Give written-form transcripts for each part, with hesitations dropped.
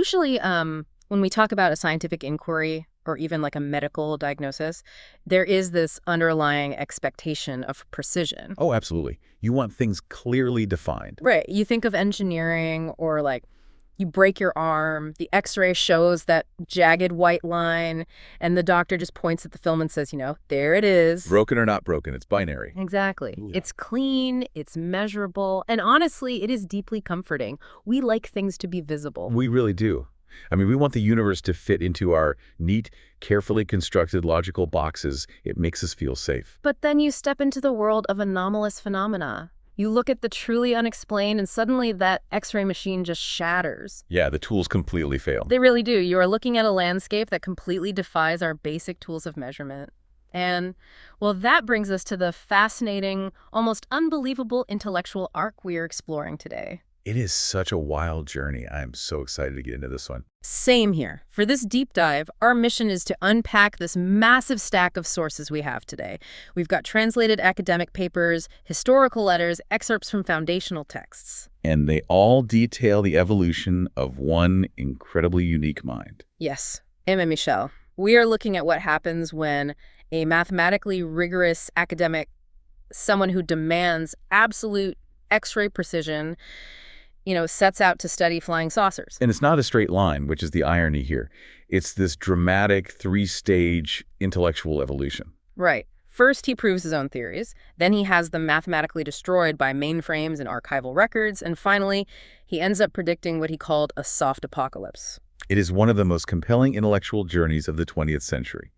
Usually, when we talk about a scientific inquiry or even like a medical diagnosis, there is this underlying expectation of precision. Oh, absolutely. You want things clearly defined. Right. You think of engineering or like you break your arm, the x-ray shows that jagged white line, and the doctor just points at the film and says, there it is. Broken or not broken, it's binary. Exactly. Yeah. It's clean, it's measurable, and honestly, it is deeply comforting. We like things to be visible. We really do. I mean, we want the universe to fit into our neat, carefully constructed logical boxes. It makes us feel safe. But then you step into the world of anomalous phenomena. You look at the truly unexplained, and suddenly that x-ray machine just shatters. Yeah, the tools completely fail. They really do. You are looking at a landscape that completely defies our basic tools of measurement. And, well, that brings us to the fascinating, almost unbelievable intellectual arc we are exploring today. It is such a wild journey. I'm so excited to get into this one. Same here. For this deep dive, our mission is to unpack this massive stack of sources we have today. We've got translated academic papers, historical letters, excerpts from foundational texts. And they all detail the evolution of one incredibly unique mind. Yes, Aimé Michel. We are looking at what happens when a mathematically rigorous academic, someone who demands absolute X-ray precision, sets out to study flying saucers. And it's not a straight line, which is the irony here. It's this dramatic three-stage intellectual evolution. Right. First, he proves his own theories. Then he has them mathematically destroyed by mainframes and archival records. And finally, he ends up predicting what he called a soft apocalypse. It is one of the most compelling intellectual journeys of the 20th century,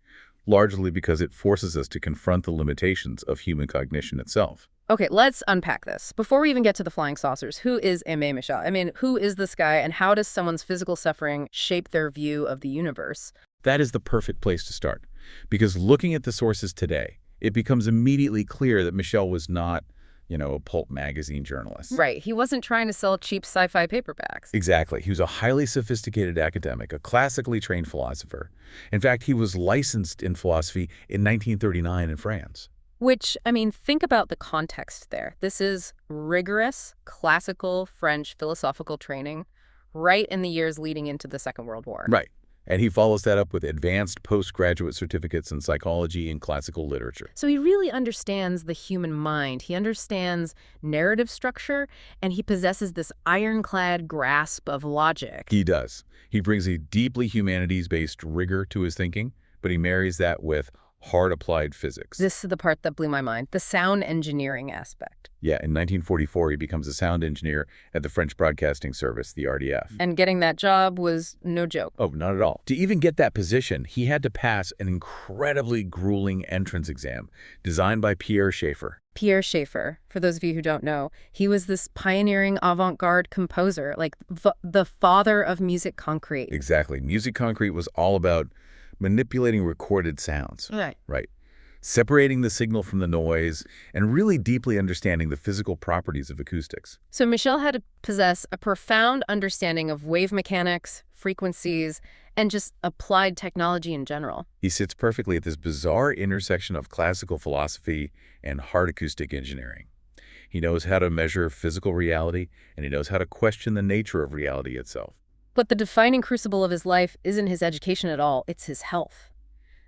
largely because it forces us to confront the limitations of human cognition itself. Okay, let's unpack this. Before we even get to the flying saucers, who is Aimé Michel? I mean, who is this guy, and how does someone's physical suffering shape their view of the universe? That is the perfect place to start, because looking at the sources today, it becomes immediately clear that Michel was not, a pulp magazine journalist. Right. He wasn't trying to sell cheap sci-fi paperbacks. Exactly. He was a highly sophisticated academic, a classically trained philosopher. In fact, he was licensed in philosophy in 1939 in France. Which, think about the context there. This is rigorous, classical French philosophical training right in the years leading into the Second World War. Right. And he follows that up with advanced postgraduate certificates in psychology and classical literature. So he really understands the human mind. He understands narrative structure, and he possesses this ironclad grasp of logic. He does. He brings a deeply humanities-based rigor to his thinking, but he marries that with hard applied physics. This is the part that blew my mind, the sound engineering aspect. Yeah, in 1944, he becomes a sound engineer at the French Broadcasting Service, the RDF. And getting that job was no joke. Oh, not at all. To even get that position, he had to pass an incredibly grueling entrance exam designed by Pierre Schaeffer. Pierre Schaeffer, for those of you who don't know, he was this pioneering avant-garde composer, like the father of musique concrète. Exactly. Musique concrète was all about manipulating recorded sounds. Right. Separating the signal from the noise and really deeply understanding the physical properties of acoustics. So Michel had to possess a profound understanding of wave mechanics, frequencies, and just applied technology in general. He sits perfectly at this bizarre intersection of classical philosophy and hard acoustic engineering. He knows how to measure physical reality, and he knows how to question the nature of reality itself. But the defining crucible of his life isn't his education at all, it's his health.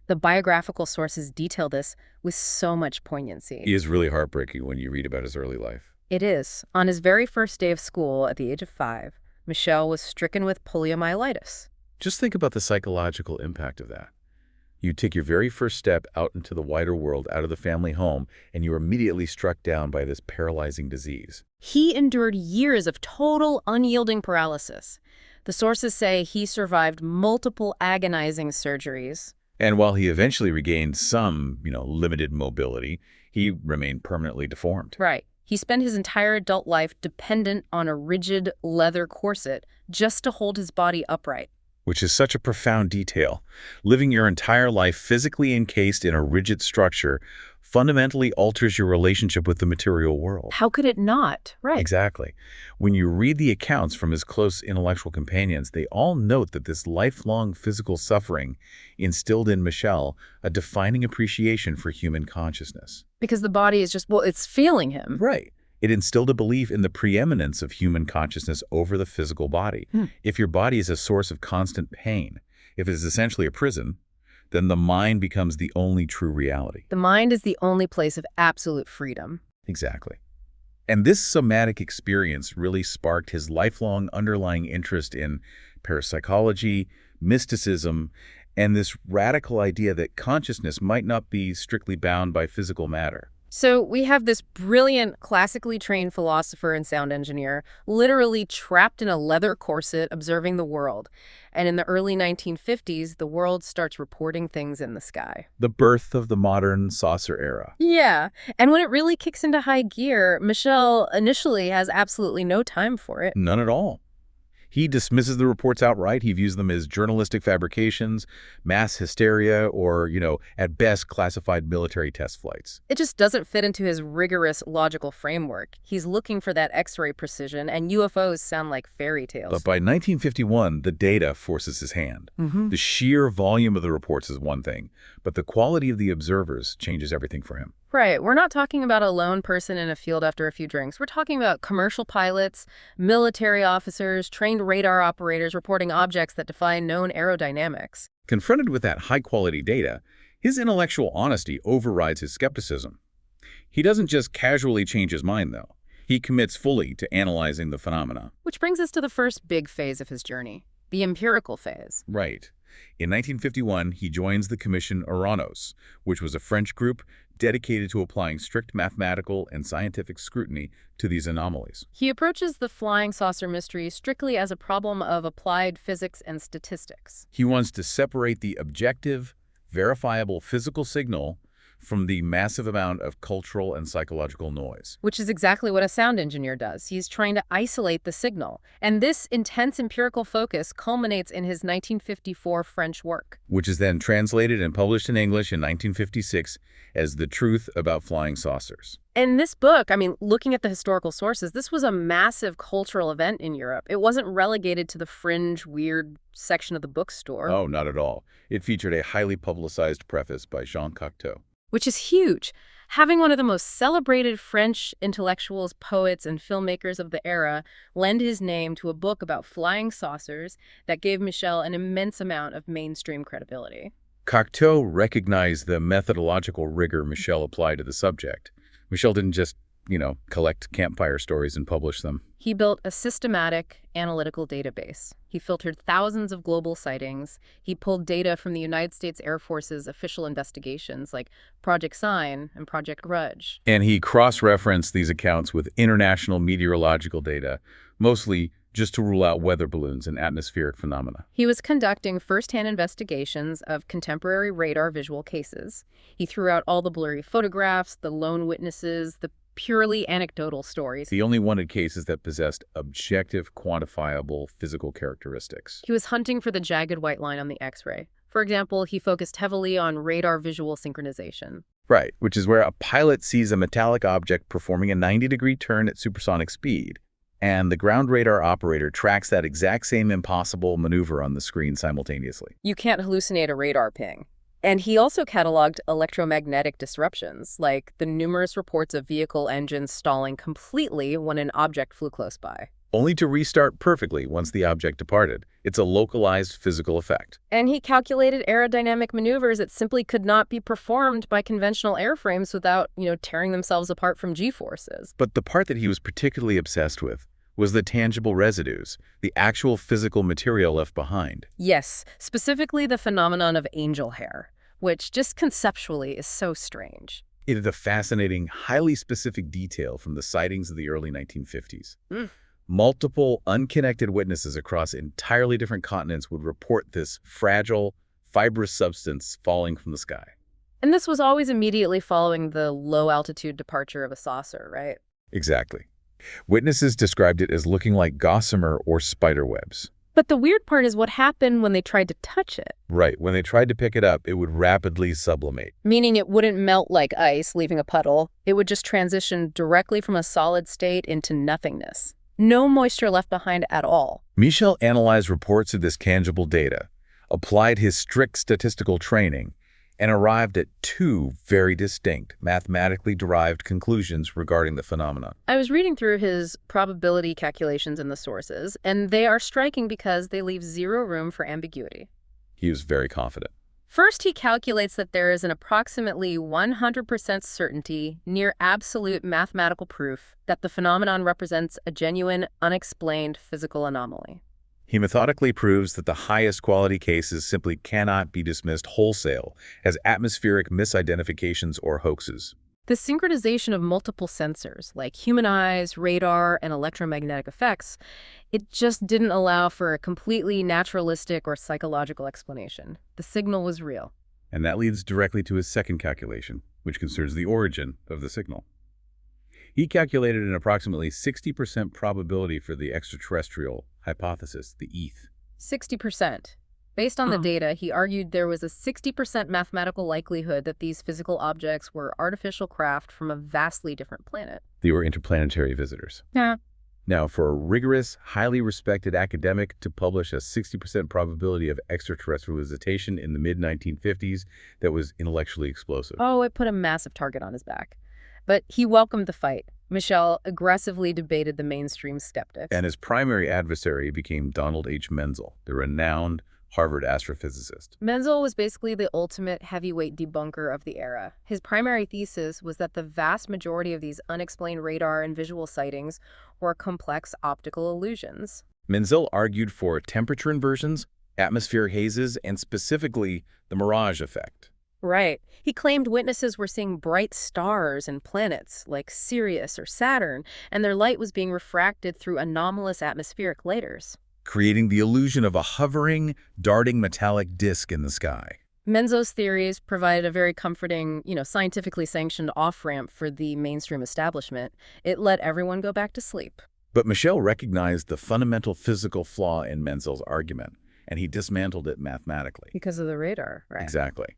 The biographical sources detail this with so much poignancy. He is really heartbreaking when you read about his early life. It is. On his very first day of school at the age of 5, Michel was stricken with poliomyelitis. Just think about the psychological impact of that. You take your very first step out into the wider world, out of the family home, and you're immediately struck down by this paralyzing disease. He endured years of total unyielding paralysis. The sources say he survived multiple agonizing surgeries. And while he eventually regained some, limited mobility, he remained permanently deformed. Right. He spent his entire adult life dependent on a rigid leather corset just to hold his body upright. Which is such a profound detail. Living your entire life physically encased in a rigid structure fundamentally alters your relationship with the material world. How could it not? Right. Exactly. When you read the accounts from his close intellectual companions, they all note that this lifelong physical suffering instilled in Michel a defining appreciation for human consciousness. Because the body is just, it's failing him. Right. It instilled a belief in the preeminence of human consciousness over the physical body. If your body is a source of constant pain, if it is essentially a prison, then the mind becomes the only true reality. The mind is the only place of absolute freedom. Exactly. And this somatic experience really sparked his lifelong underlying interest in parapsychology, mysticism, and this radical idea that consciousness might not be strictly bound by physical matter. So we have this brilliant, classically trained philosopher and sound engineer literally trapped in a leather corset observing the world. And in the early 1950s, the world starts reporting things in the sky. The birth of the modern saucer era. Yeah, and when it really kicks into high gear, Michel initially has absolutely no time for it. None at all. He dismisses the reports outright. He views them as journalistic fabrications, mass hysteria, or, at best, classified military test flights. It just doesn't fit into his rigorous logical framework. He's looking for that X-ray precision, and UFOs sound like fairy tales. But by 1951, the data forces his hand. The sheer volume of the reports is one thing, but the quality of the observers changes everything for him. Right. We're not talking about a lone person in a field after a few drinks. We're talking about commercial pilots, military officers, trained radar operators reporting objects that defy known aerodynamics. Confronted with that high-quality data, his intellectual honesty overrides his skepticism. He doesn't just casually change his mind, though. He commits fully to analyzing the phenomena. Which brings us to the first big phase of his journey, the empirical phase. Right. In 1951, he joins the Commission Oranos, which was a French group dedicated to applying strict mathematical and scientific scrutiny to these anomalies. He approaches the flying saucer mystery strictly as a problem of applied physics and statistics. He wants to separate the objective, verifiable physical signal from the massive amount of cultural and psychological noise. Which is exactly what a sound engineer does. He's trying to isolate the signal. And this intense empirical focus culminates in his 1954 French work, which is then translated and published in English in 1956 as The Truth About Flying Saucers. In this book, looking at the historical sources, this was a massive cultural event in Europe. It wasn't relegated to the fringe, weird section of the bookstore. Oh, not at all. It featured a highly publicized preface by Jean Cocteau. Which is huge. Having one of the most celebrated French intellectuals, poets, and filmmakers of the era lend his name to a book about flying saucers that gave Michel an immense amount of mainstream credibility. Cocteau recognized the methodological rigor Michel applied to the subject. Michel didn't just, collect campfire stories and publish them. He built a systematic, analytical database. He filtered thousands of global sightings. He pulled data from the United States Air Force's official investigations like Project Sign and Project Grudge. And he cross-referenced these accounts with international meteorological data, mostly just to rule out weather balloons and atmospheric phenomena. He was conducting first-hand investigations of contemporary radar visual cases. He threw out all the blurry photographs, the lone witnesses, the purely anecdotal stories. He only wanted cases that possessed objective, quantifiable physical characteristics. He was hunting for the jagged white line on the X-ray. For example, he focused heavily on radar visual synchronization. Right, which is where a pilot sees a metallic object performing a 90-degree turn at supersonic speed, and the ground radar operator tracks that exact same impossible maneuver on the screen simultaneously. You can't hallucinate a radar ping. And he also cataloged electromagnetic disruptions, like the numerous reports of vehicle engines stalling completely when an object flew close by. Only to restart perfectly once the object departed. It's a localized physical effect. And he calculated aerodynamic maneuvers that simply could not be performed by conventional airframes without, tearing themselves apart from G-forces. But the part that he was particularly obsessed with was the tangible residues, the actual physical material left behind. Yes, specifically the phenomenon of angel hair, which just conceptually is so strange. It is a fascinating, highly specific detail from the sightings of the early 1950s. Multiple, unconnected witnesses across entirely different continents would report this fragile, fibrous substance falling from the sky. And this was always immediately following the low-altitude departure of a saucer, right? Exactly. Witnesses described it as looking like gossamer or spider webs. But the weird part is what happened when they tried to touch it. Right. When they tried to pick it up, it would rapidly sublimate. Meaning it wouldn't melt like ice, leaving a puddle. It would just transition directly from a solid state into nothingness. No moisture left behind at all. Michel analyzed reports of this tangible data, applied his strict statistical training, and arrived at two very distinct, mathematically derived conclusions regarding the phenomenon. I was reading through his probability calculations in the sources, and they are striking because they leave zero room for ambiguity. He was very confident. First, he calculates that there is an approximately 100% certainty, near absolute mathematical proof, that the phenomenon represents a genuine, unexplained physical anomaly. He methodically proves that the highest quality cases simply cannot be dismissed wholesale as atmospheric misidentifications or hoaxes. The synchronization of multiple sensors, like human eyes, radar, and electromagnetic effects, it just didn't allow for a completely naturalistic or psychological explanation. The signal was real. And that leads directly to his second calculation, which concerns the origin of the signal. He calculated an approximately 60% probability for the extraterrestrial hypothesis, the ETH. 60%. Based on the data, he argued there was a 60% mathematical likelihood that these physical objects were artificial craft from a vastly different planet. They were interplanetary visitors. Yeah. Now, for a rigorous, highly respected academic to publish a 60% probability of extraterrestrial visitation in the mid-1950s, that was intellectually explosive. Oh, it put a massive target on his back. But he welcomed the fight. Michel aggressively debated the mainstream skeptics. And his primary adversary became Donald H. Menzel, the renowned Harvard astrophysicist. Menzel was basically the ultimate heavyweight debunker of the era. His primary thesis was that the vast majority of these unexplained radar and visual sightings were complex optical illusions. Menzel argued for temperature inversions, atmosphere hazes, and specifically the mirage effect. Right. He claimed witnesses were seeing bright stars and planets like Sirius or Saturn, and their light was being refracted through anomalous atmospheric layers, creating the illusion of a hovering, darting metallic disk in the sky. Menzel's theories provided a very comforting, scientifically sanctioned off-ramp for the mainstream establishment. It let everyone go back to sleep. But Michel recognized the fundamental physical flaw in Menzel's argument, and he dismantled it mathematically. Because of the radar, right? Exactly.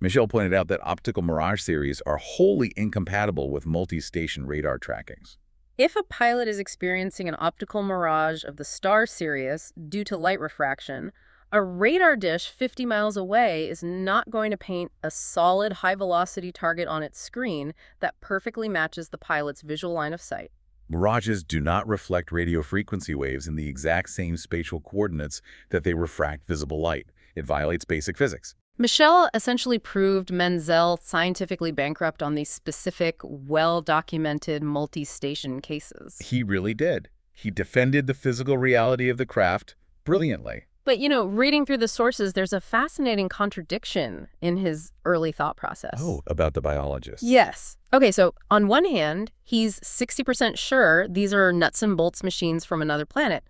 Michel pointed out that optical mirage theories are wholly incompatible with multi-station radar trackings. If a pilot is experiencing an optical mirage of the star Sirius due to light refraction, a radar dish 50 miles away is not going to paint a solid high-velocity target on its screen that perfectly matches the pilot's visual line of sight. Mirages do not reflect radio frequency waves in the exact same spatial coordinates that they refract visible light. It violates basic physics. Michel essentially proved Menzel scientifically bankrupt on these specific, well-documented multi-station cases. He really did. He defended the physical reality of the craft brilliantly. But, reading through the sources, there's a fascinating contradiction in his early thought process. Oh, about the biologist. Yes. Okay, so on one hand, he's 60% sure these are nuts and bolts machines from another planet.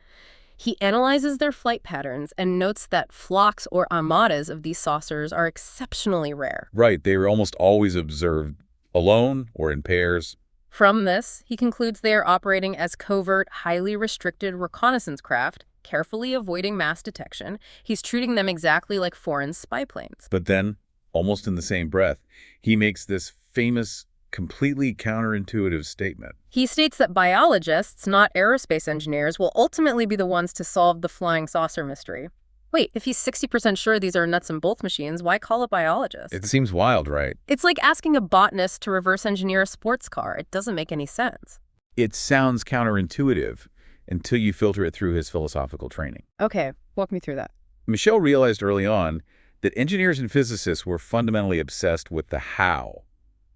He analyzes their flight patterns and notes that flocks or armadas of these saucers are exceptionally rare. Right, they were almost always observed alone or in pairs. From this, he concludes they are operating as covert, highly restricted reconnaissance craft, carefully avoiding mass detection. He's treating them exactly like foreign spy planes. But then, almost in the same breath, he makes this famous, completely counterintuitive statement. He states that biologists, not aerospace engineers, will ultimately be the ones to solve the flying saucer mystery. Wait, if he's 60% sure these are nuts and bolts machines, why call a biologist? It seems wild, right? It's like asking a botanist to reverse engineer a sports car. It doesn't make any sense. It sounds counterintuitive until you filter it through his philosophical training. Okay, walk me through that. Michel realized early on that engineers and physicists were fundamentally obsessed with the how.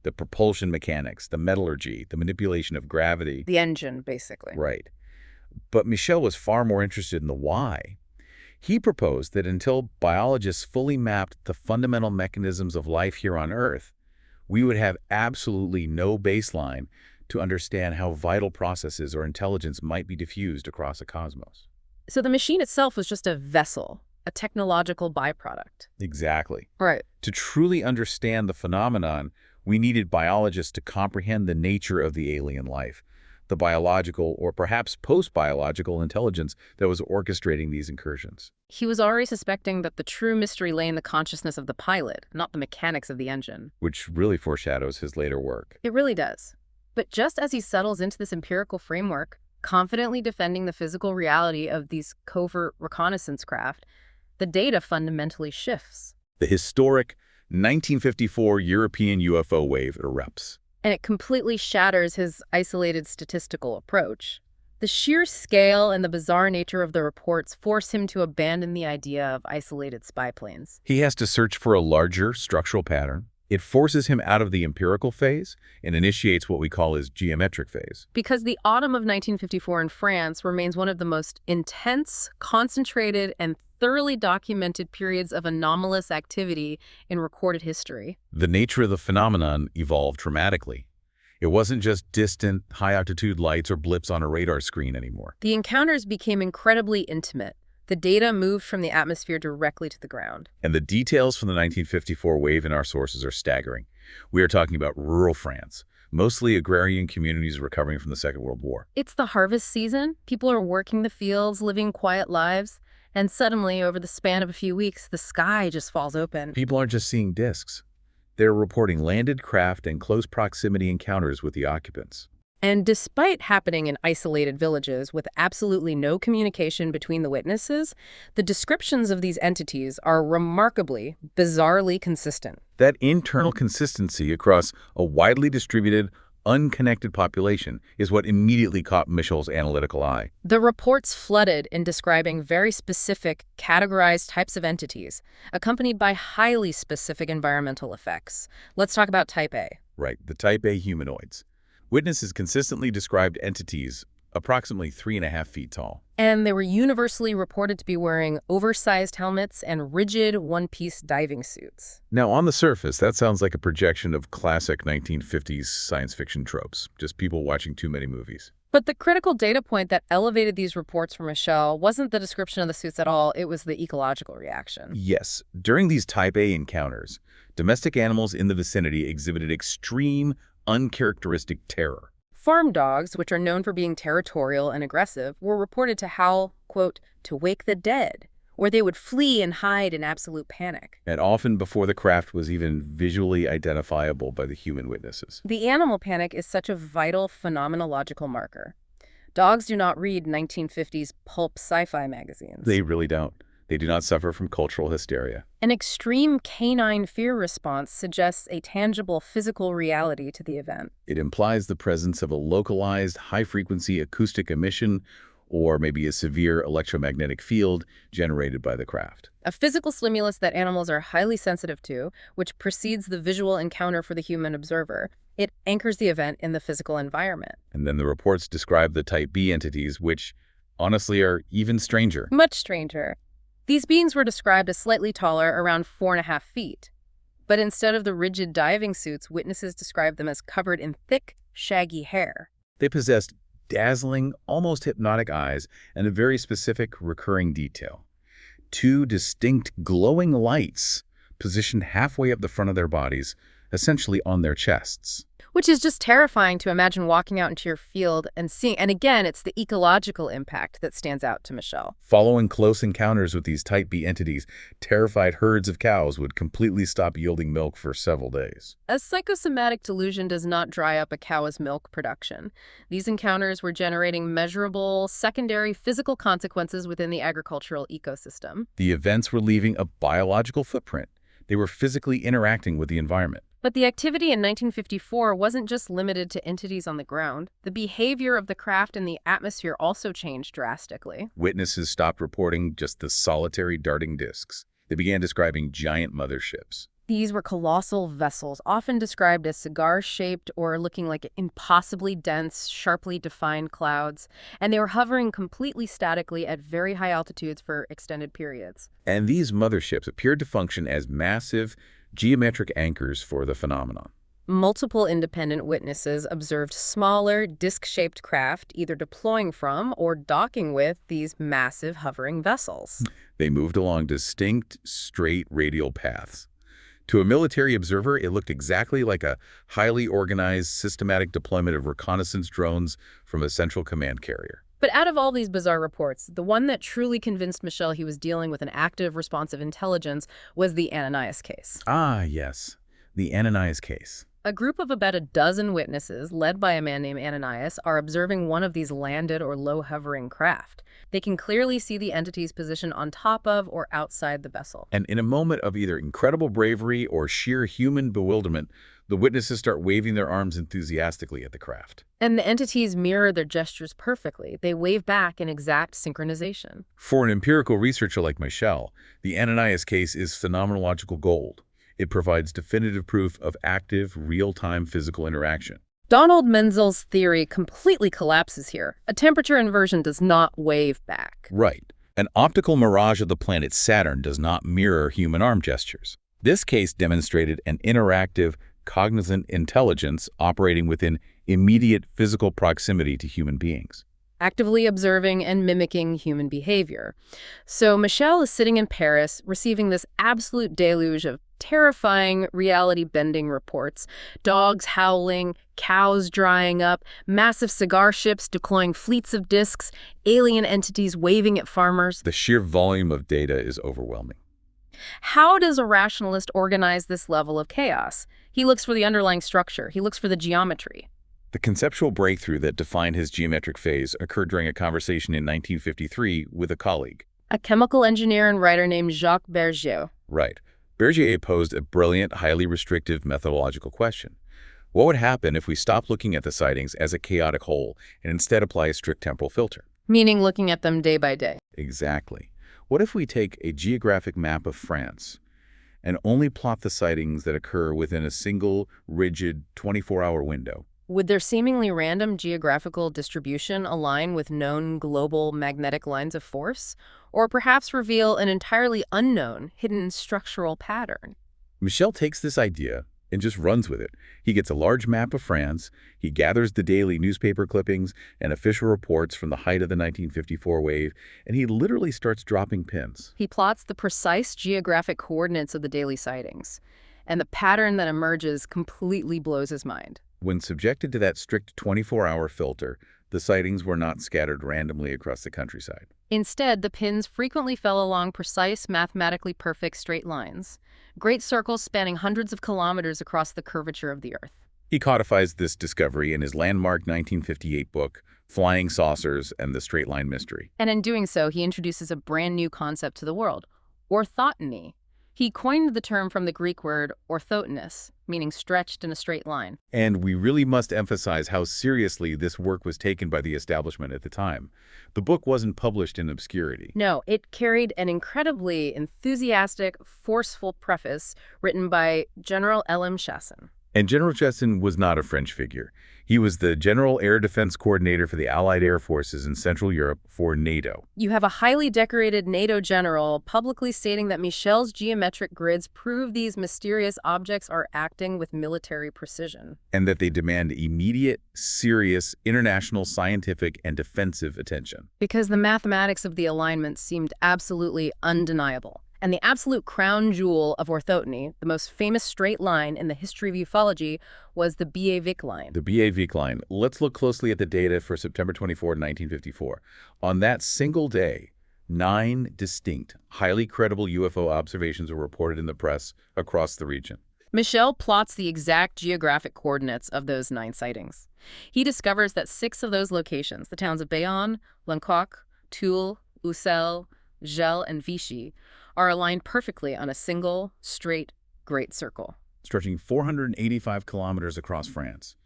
The propulsion mechanics, the metallurgy, the manipulation of gravity. The engine, basically. Right. But Michel was far more interested in the why. He proposed that until biologists fully mapped the fundamental mechanisms of life here on Earth, we would have absolutely no baseline to understand how vital processes or intelligence might be diffused across the cosmos. So the machine itself was just a vessel, a technological byproduct. Exactly. Right. To truly understand the phenomenon, we needed biologists to comprehend the nature of the alien life, the biological or perhaps post-biological intelligence that was orchestrating these incursions. He was already suspecting that the true mystery lay in the consciousness of the pilot, not the mechanics of the engine. Which really foreshadows his later work. It really does. But just as he settles into this empirical framework, confidently defending the physical reality of these covert reconnaissance craft, the data fundamentally shifts. The historic 1954 European UFO wave erupts. And it completely shatters his isolated statistical approach. The sheer scale and the bizarre nature of the reports force him to abandon the idea of isolated spy planes. He has to search for a larger structural pattern. It forces him out of the empirical phase and initiates what we call his geometric phase. Because the autumn of 1954 in France remains one of the most intense, concentrated, and thoroughly documented periods of anomalous activity in recorded history. The nature of the phenomenon evolved dramatically. It wasn't just distant, high-altitude lights or blips on a radar screen anymore. The encounters became incredibly intimate. The data moved from the atmosphere directly to the ground. And the details from the 1954 wave in our sources are staggering. We are talking about rural France, mostly agrarian communities recovering from the Second World War. It's the harvest season. People are working the fields, living quiet lives. And suddenly, over the span of a few weeks, the sky just falls open. People aren't just seeing disks. They're reporting landed craft and close proximity encounters with the occupants. And despite happening in isolated villages with absolutely no communication between the witnesses, the descriptions of these entities are remarkably, bizarrely consistent. That internal consistency across a widely distributed, unconnected population is what immediately caught Michel's analytical eye. The reports flooded in describing very specific, categorized types of entities, accompanied by highly specific environmental effects. Let's talk about Type A. Right, the Type A humanoids. Witnesses consistently described entities approximately 3.5 feet tall. And they were universally reported to be wearing oversized helmets and rigid one-piece diving suits. Now, on the surface, that sounds like a projection of classic 1950s science fiction tropes, just people watching too many movies. But the critical data point that elevated these reports for Michel wasn't the description of the suits at all, it was the ecological reaction. Yes, during these Type A encounters, domestic animals in the vicinity exhibited extreme, uncharacteristic terror. Farm dogs, which are known for being territorial and aggressive, were reported to howl, quote, to wake the dead, or they would flee and hide in absolute panic. And often before the craft was even visually identifiable by the human witnesses. The animal panic is such a vital phenomenological marker. Dogs do not read 1950s pulp sci-fi magazines. They really don't. They do not suffer from cultural hysteria. An extreme canine fear response suggests a tangible physical reality to the event. It implies the presence of a localized, high-frequency acoustic emission or maybe a severe electromagnetic field generated by the craft. A physical stimulus that animals are highly sensitive to, which precedes the visual encounter for the human observer. It anchors the event in the physical environment. And then the reports describe the Type B entities, which honestly are even stranger. Much stranger. These beings were described as slightly taller, around 4.5 feet. But instead of the rigid diving suits, witnesses described them as covered in thick, shaggy hair. They possessed dazzling, almost hypnotic eyes and a very specific recurring detail. 2 distinct glowing lights positioned halfway up the front of their bodies, essentially on their chests. Which is just terrifying to imagine walking out into your field and seeing. And again, it's the ecological impact that stands out to Michel. Following close encounters with these Type B entities, terrified herds of cows would completely stop yielding milk for several days. A psychosomatic delusion does not dry up a cow's milk production. These encounters were generating measurable, secondary physical consequences within the agricultural ecosystem. The events were leaving a biological footprint. They were physically interacting with the environment. But the activity in 1954 wasn't just limited to entities on the ground. The behavior of the craft in the atmosphere also changed drastically. Witnesses stopped reporting just the solitary darting disks. They began describing giant motherships. These were colossal vessels, often described as cigar-shaped or looking like impossibly dense, sharply defined clouds, and they were hovering completely statically at very high altitudes for extended periods. And these motherships appeared to function as massive, geometric anchors for the phenomenon. Multiple independent witnesses observed smaller, disc-shaped craft either deploying from or docking with these massive hovering vessels. They moved along distinct, straight radial paths. To a military observer, it looked exactly like a highly organized, systematic deployment of reconnaissance drones from a central command carrier. But out of all these bizarre reports, the one that truly convinced Michel he was dealing with an active, responsive intelligence was the Ananias case. Ah, yes, the Ananias case. A group of about a dozen witnesses, led by a man named Ananias, are observing one of these landed or low-hovering craft. They can clearly see the entity's position on top of or outside the vessel. And in a moment of either incredible bravery or sheer human bewilderment, the witnesses start waving their arms enthusiastically at the craft. And the entities mirror their gestures perfectly. They wave back in exact synchronization. For an empirical researcher like Michel, the Ananias case is phenomenological gold. It provides definitive proof of active, real-time physical interaction. Donald Menzel's theory completely collapses here. A temperature inversion does not wave back. Right. An optical mirage of the planet Saturn does not mirror human arm gestures. This case demonstrated an interactive, cognizant intelligence operating within immediate physical proximity to human beings. Actively observing and mimicking human behavior. So Michel is sitting in Paris, receiving this absolute deluge of terrifying reality-bending reports. Dogs howling, cows drying up, massive cigar ships deploying fleets of discs, alien entities waving at farmers. The sheer volume of data is overwhelming. How does a rationalist organize this level of chaos? He looks for the underlying structure. He looks for the geometry. The conceptual breakthrough that defined his geometric phase occurred during a conversation in 1953 with a colleague. A chemical engineer and writer named Jacques Bergier. Right. Bergier posed a brilliant, highly restrictive methodological question. What would happen if we stopped looking at the sightings as a chaotic whole and instead apply a strict temporal filter? Meaning looking at them day by day. Exactly. What if we take a geographic map of France and only plot the sightings that occur within a single, rigid, 24-hour window? Would their seemingly random geographical distribution align with known global magnetic lines of force? Or perhaps reveal an entirely unknown, hidden structural pattern? Michel takes this idea and just runs with it. He gets a large map of France, he gathers the daily newspaper clippings and official reports from the height of the 1954 wave, and he literally starts dropping pins. He plots the precise geographic coordinates of the daily sightings, and the pattern that emerges completely blows his mind. When subjected to that strict 24-hour filter, the sightings were not scattered randomly across the countryside. Instead, the pins frequently fell along precise, mathematically perfect straight lines, great circles spanning hundreds of kilometers across the curvature of the Earth. He codifies this discovery in his landmark 1958 book, Flying Saucers and the Straight Line Mystery. And in doing so, he introduces a brand new concept to the world, orthoteny. He coined the term from the Greek word orthotenus, meaning stretched in a straight line. And we really must emphasize how seriously this work was taken by the establishment at the time. The book wasn't published in obscurity. No, it carried an incredibly enthusiastic, forceful preface written by General L.M. Chassin. And General Chassin was not a French figure. He was the General Air Defense Coordinator for the Allied Air Forces in Central Europe for NATO. You have a highly decorated NATO general publicly stating that Michel's geometric grids prove these mysterious objects are acting with military precision. And that they demand immediate, serious, international scientific and defensive attention. Because the mathematics of the alignment seemed absolutely undeniable. And the absolute crown jewel of orthoteny, the most famous straight line in the history of ufology, was the Biévik line. The Biévik line. Let's look closely at the data for September 24, 1954. On that single day, 9 distinct, highly credible UFO observations were reported in the press across the region. Michel plots the exact geographic coordinates of those 9 sightings. He discovers that 6 of those locations, the towns of Bayonne, Lancoq, Toul, Ussel, Gel, and Vichy, are aligned perfectly on a single, straight, great circle. Stretching 485 kilometers across France.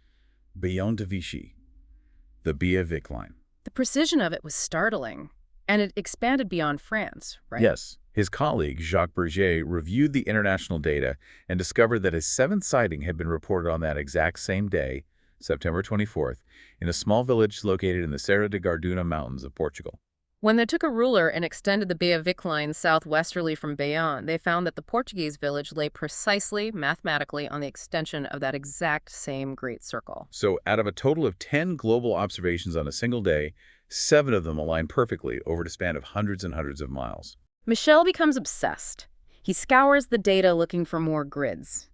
Bayonne to Vichy. The Biévik line. The precision of it was startling, and it expanded beyond France, right? Yes. His colleague, Jacques Bergier, reviewed the international data and discovered that a 7th sighting had been reported on that exact same day, September 24th, in a small village located in the Serra de Garduna Mountains of Portugal. When they took a ruler and extended the Biévik line southwesterly from Bayonne, they found that the Portuguese village lay precisely, mathematically, on the extension of that exact same great circle. So out of a total of 10 global observations on a single day, 7 of them aligned perfectly over the span of hundreds and hundreds of miles. Michel becomes obsessed. He scours the data looking for more grids.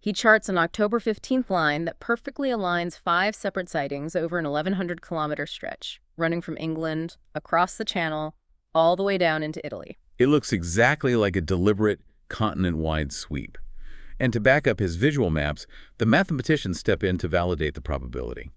He charts an October 15th line that perfectly aligns 5 separate sightings over an 1,100-kilometer stretch, running from England, across the Channel, all the way down into Italy. It looks exactly like a deliberate, continent-wide sweep. And to back up his visual maps, the mathematicians step in to validate the probability.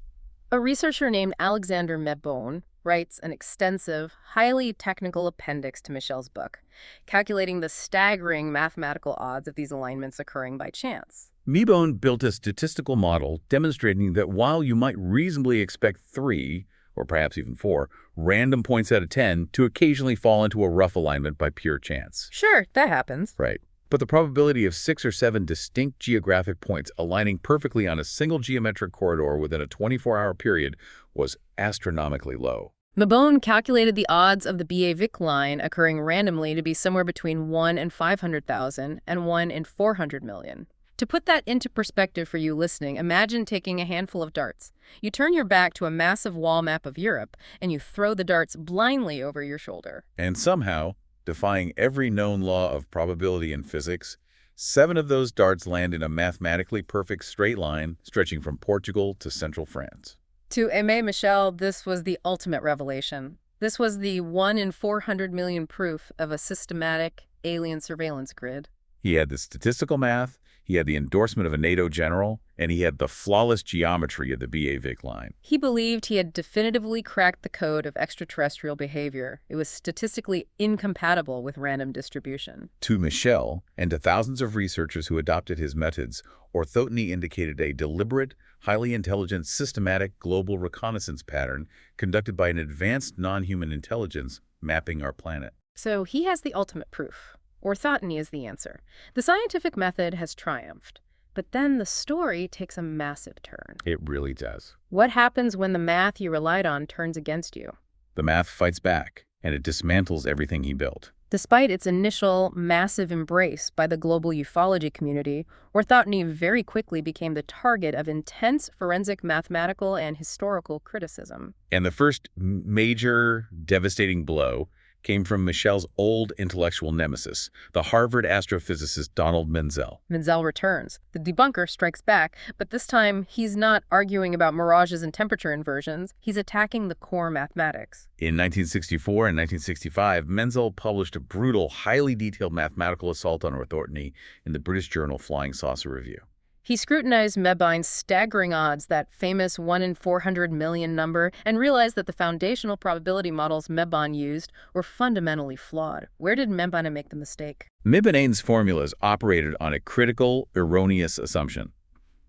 A researcher named Alexander Mebon writes an extensive, highly technical appendix to Michel's book, calculating the staggering mathematical odds of these alignments occurring by chance. Mebon built a statistical model demonstrating that while you might reasonably expect 3, or perhaps even 4, random points out of 10 to occasionally fall into a rough alignment by pure chance. Sure, that happens. Right. But the probability of 6 or 7 distinct geographic points aligning perfectly on a single geometric corridor within a 24-hour period was astronomically low. Mebon calculated the odds of the BA-Vic line occurring randomly to be somewhere between 1 in 500,000 and 1 in 400 million. To put that into perspective for you listening, imagine taking a handful of darts. You turn your back to a massive wall map of Europe, and you throw the darts blindly over your shoulder. And somehow, defying every known law of probability in physics, 7 of those darts land in a mathematically perfect straight line stretching from Portugal to central France. To Aimé Michel, this was the ultimate revelation. This was the 1 in 400 million proof of a systematic alien surveillance grid. He had the statistical math, he had the endorsement of a NATO general, and he had the flawless geometry of the BA-Vic line. He believed he had definitively cracked the code of extraterrestrial behavior. It was statistically incompatible with random distribution. To Michel, and to thousands of researchers who adopted his methods, orthoteny indicated a deliberate, highly intelligent, systematic global reconnaissance pattern conducted by an advanced non-human intelligence mapping our planet. So he has the ultimate proof. Orthoteny is the answer. The scientific method has triumphed. But then the story takes a massive turn. It really does. What happens when the math you relied on turns against you? The math fights back, and it dismantles everything he built. Despite its initial massive embrace by the global ufology community, orthoteny very quickly became the target of intense forensic mathematical and historical criticism. And the first major devastating blow came from Michel's old intellectual nemesis, the Harvard astrophysicist Donald Menzel. Menzel returns. The debunker strikes back, but this time he's not arguing about mirages and temperature inversions. He's attacking the core mathematics. In 1964 and 1965, Menzel published a brutal, highly detailed mathematical assault on orthoteny in the British journal Flying Saucer Review. He scrutinized Mebon's staggering odds, that famous 1 in 400 million number, and realized that the foundational probability models Mebon used were fundamentally flawed. Where did Mebon make the mistake? Mebon's formulas operated on a critical, erroneous assumption.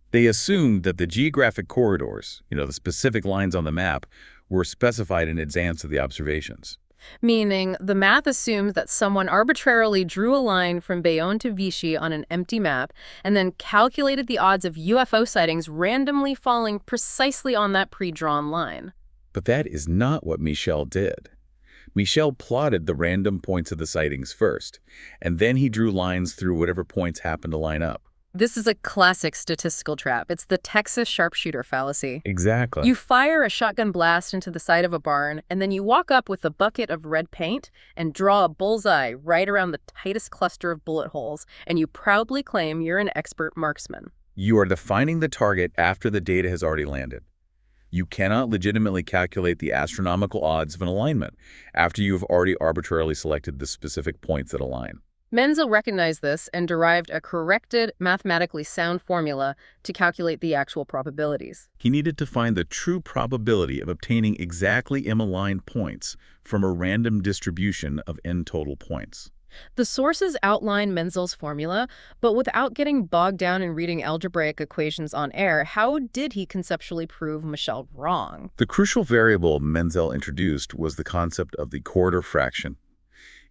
They assumed that the geographic corridors, the specific lines on the map, were specified in advance of the observations. Meaning, the math assumes that someone arbitrarily drew a line from Bayonne to Vichy on an empty map and then calculated the odds of UFO sightings randomly falling precisely on that pre-drawn line. But that is not what Michel did. Michel plotted the random points of the sightings first, and then he drew lines through whatever points happened to line up. This is a classic statistical trap. It's the Texas sharpshooter fallacy. Exactly. You fire a shotgun blast into the side of a barn, and then you walk up with a bucket of red paint and draw a bullseye right around the tightest cluster of bullet holes, and you proudly claim you're an expert marksman. You are defining the target after the data has already landed. You cannot legitimately calculate the astronomical odds of an alignment after you have already arbitrarily selected the specific points that align. Menzel recognized this and derived a corrected, mathematically sound formula to calculate the actual probabilities. He needed to find the true probability of obtaining exactly M-aligned points from a random distribution of n total points. The sources outline Menzel's formula, but without getting bogged down in reading algebraic equations on air, how did he conceptually prove Michel wrong? The crucial variable Menzel introduced was the concept of the corridor fraction.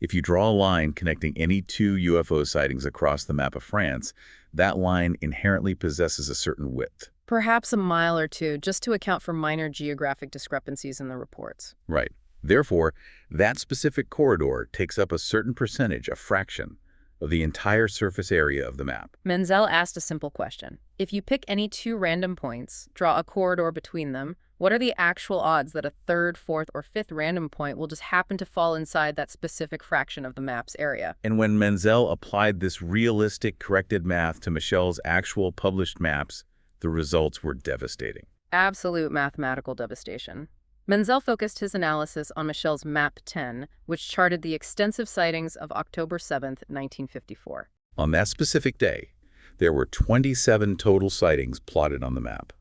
If you draw a line connecting any 2 UFO sightings across the map of France, that line inherently possesses a certain width. Perhaps a mile or two, just to account for minor geographic discrepancies in the reports. Right. Therefore, that specific corridor takes up a certain percentage, a fraction, of the entire surface area of the map. Menzel asked a simple question. If you pick any 2 random points, draw a corridor between them, what are the actual odds that a 3rd, 4th, or 5th random point will just happen to fall inside that specific fraction of the map's area? And when Menzel applied this realistic corrected math to Michel's actual published maps, the results were devastating. Absolute mathematical devastation. Menzel focused his analysis on Michel's Map 10, which charted the extensive sightings of October 7, 1954. On that specific day, There were 27 total sightings plotted on the map.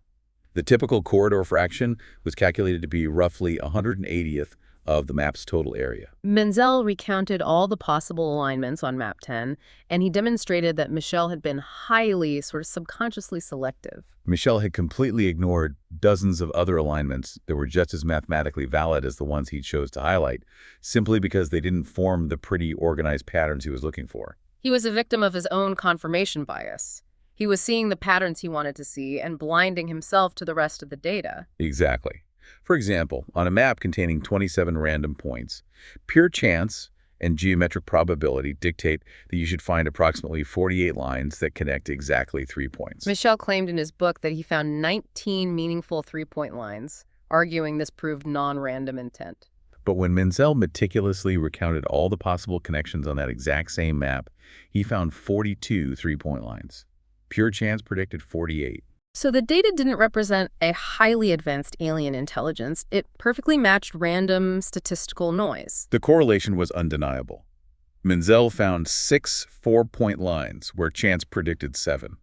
The typical corridor fraction was calculated to be roughly 180th of the map's total area. Menzel recounted all the possible alignments on Map 10, and he demonstrated that Michel had been highly, sort of subconsciously selective. Michel had completely ignored dozens of other alignments that were just as mathematically valid as the ones he chose to highlight, simply because they didn't form the pretty organized patterns he was looking for. He was a victim of his own confirmation bias. He was seeing the patterns he wanted to see and blinding himself to the rest of the data. Exactly. For example, on a map containing 27 random points, pure chance and geometric probability dictate that you should find approximately 48 lines that connect exactly 3 points. Michel claimed in his book that he found 19 meaningful three-point lines, arguing this proved non-random intent. But when Menzel meticulously recounted all the possible connections on that exact same map, he found 42 three-point lines. Pure chance predicted 48. So the data didn't represent a highly advanced alien intelligence. It perfectly matched random statistical noise. The correlation was undeniable. Menzel found 6 four-point lines where chance predicted 7.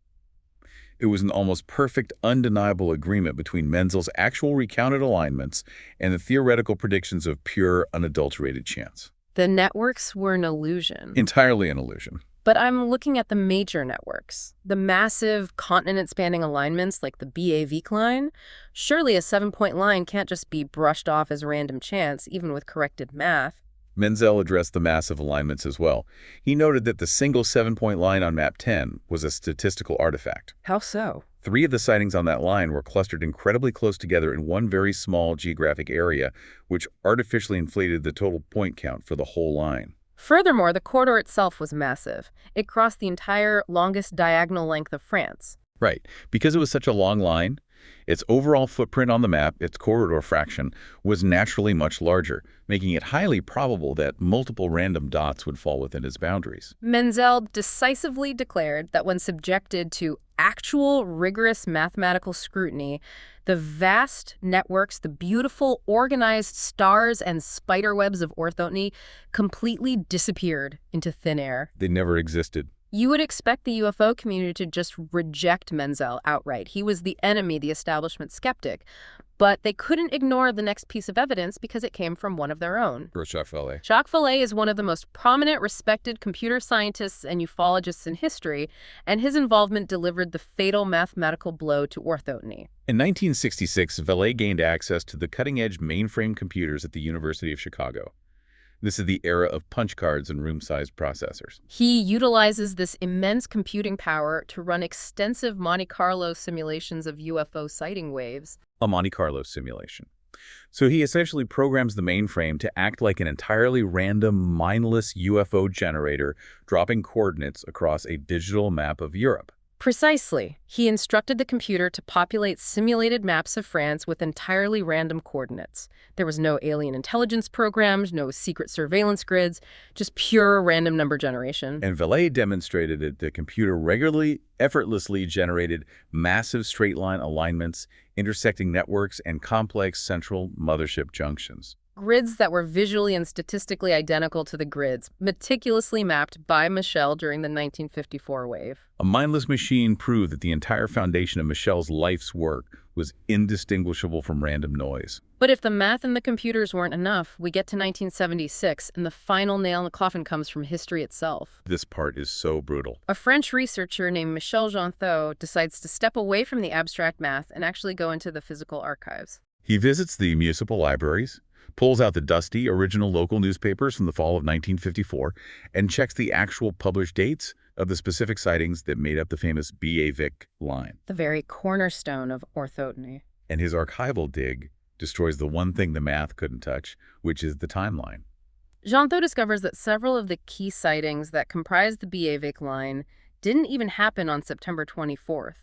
It was an almost perfect, undeniable agreement between Menzel's actual recounted alignments and the theoretical predictions of pure, unadulterated chance. The networks were an illusion. Entirely an illusion. But I'm looking at the major networks, the massive continent-spanning alignments like the BA-Vic line. Surely a 7-point line can't just be brushed off as random chance, even with corrected math. Menzel addressed the massive alignments as well. He noted that the single 7-point line on map 10 was a statistical artifact. How so? 3 of the sightings on that line were clustered incredibly close together in one very small geographic area, which artificially inflated the total point count for the whole line. Furthermore, the corridor itself was massive. It crossed the entire longest diagonal length of France. Right. Because it was such a long line, its overall footprint on the map, its corridor fraction, was naturally much larger, making it highly probable that multiple random dots would fall within its boundaries. Menzel decisively declared that when subjected to actual rigorous mathematical scrutiny, the vast networks, the beautiful organized stars and spiderwebs of orthoteny completely disappeared into thin air. They never existed. You would expect the UFO community to just reject Menzel outright. He was the enemy, the establishment skeptic. But they couldn't ignore the next piece of evidence because it came from one of their own. Jacques Vallée. Jacques Vallée is one of the most prominent, respected computer scientists and ufologists in history, and his involvement delivered the fatal mathematical blow to orthoteny. In 1966, Vallée gained access to the cutting-edge mainframe computers at the University of Chicago. This is the era of punch cards and room-sized processors. He utilizes this immense computing power to run extensive Monte Carlo simulations of UFO sighting waves. A Monte Carlo simulation. So he essentially programs the mainframe to act like an entirely random, mindless UFO generator, dropping coordinates across a digital map of Europe. Precisely. He instructed the computer to populate simulated maps of France with entirely random coordinates. There was no alien intelligence programs, no secret surveillance grids, just pure random number generation. And Vallée demonstrated that the computer regularly, effortlessly generated massive straight-line alignments, intersecting networks, and complex central mothership junctions. Grids that were visually and statistically identical to the grids, meticulously mapped by Michel during the 1954 wave. A mindless machine proved that the entire foundation of Michel's life's work was indistinguishable from random noise. But if the math and the computers weren't enough, we get to 1976, and the final nail in the coffin comes from history itself. This part is so brutal. A French researcher named Michel Jonthot decides to step away from the abstract math and actually go into the physical archives. He visits the municipal libraries, pulls out the dusty original local newspapers from the fall of 1954, and checks the actual published dates of the specific sightings that made up the famous BA-Vic line. The very cornerstone of orthoteny. And his archival dig destroys the one thing the math couldn't touch, which is the timeline. Jonthot discovers that several of the key sightings that comprise the BA-Vic line didn't even happen on September 24th.